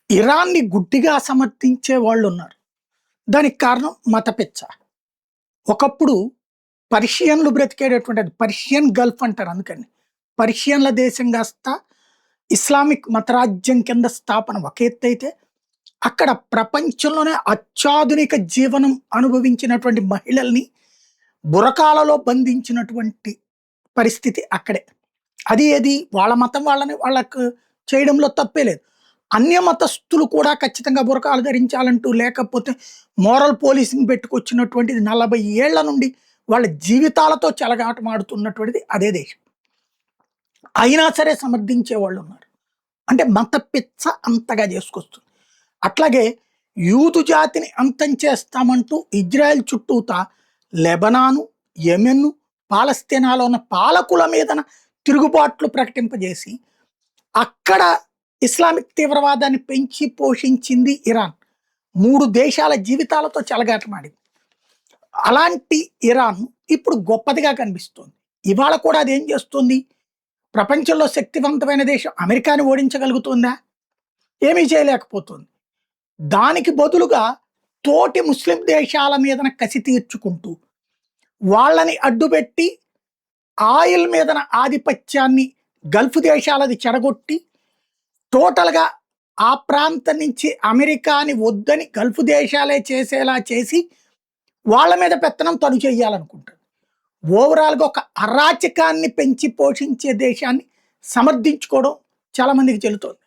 ఇరాన్‌ని గుడ్డిగా సమర్థించే వాళ్ళున్నారు. దానికి కారణం మత పిచ్చ. ఒకప్పుడు పర్షియన్‌లు బ్రతికేటటువంటిది పర్షియన్ గల్ఫ్ అంటారు అందుకని. పర్షియన్‌ల దేశం కాస్త ఇస్లామిక్ మతరాజ్యం కింద స్థాపన ఒక ఎత్తైతే, అక్కడ ప్రపంచంలోనే అత్యాధునిక జీవనం అనుభవించినటువంటి మహిళల్ని బురకాలలో బంధించినటువంటి పరిస్థితి అక్కడే. అది ఏది వాళ్ళ మతం వాళ్ళని వాళ్ళకు చేయడంలో తప్పే లేదు. అన్య మతస్థులు కూడా ఖచ్చితంగా బురకాలు ధరించాలంటూ లేకపోతే మోరల్ పోలీసింగ్ పెట్టుకొచ్చినటువంటిది 40 ఏళ్ల నుండి వాళ్ళ జీవితాలతో చెలగాటమాడుతున్నటువంటిది అదే దేశం. అయినా సరే సమర్థించే వాళ్ళున్నారు. అంటే మత పిచ్చ అంతగా చేసుకొస్తుంది. అట్లాగే యూదు జాతిని అంతం చేస్తామంటూ ఇజ్రాయెల్ చుట్టూతా లెబనాను, యెమెను, పాలస్తీనాలో ఉన్న పాలకుల మీదన తిరుగుబాట్లు ప్రకటింపజేసి, అక్కడ ఇస్లామిక్ తీవ్రవాదాన్ని పెంచి పోషించింది ఇరాన్. 3 దేశాల జీవితాలతో చెలగాటమాడింది. అలాంటి ఇరాన్ ఇప్పుడు గొప్పదిగా కనిపిస్తోంది. ఇవాళ కూడా అదేం చేస్తుంది? ప్రపంచంలో శక్తివంతమైన దేశం అమెరికాని ఓడించగలుగుతుందా? ఏమీ చేయలేకపోతుంది. దానికి బదులుగా తోటి ముస్లిం దేశాల మీదన కసి తీర్చుకుంటూ, వాళ్ళని అడ్డుపెట్టి ఆయిల్ మీదన ఆధిపత్యాన్ని గల్ఫ్ దేశాలది చెడగొట్టి, టోటల్‌గా ఆ ప్రాంతం నుంచి అమెరికాని వద్దని గల్ఫ్ దేశాలే చేసేలా చేసి, వాళ్ళ మీద పెత్తనం తను చెయ్యాలనుకుంటాడు. ఓవరాల్‌గా ఒక అరాచకాన్ని పెంచి పోషించే దేశాన్ని సమర్థించుకోవడం చాలా మందికి చెల్లుతోంది.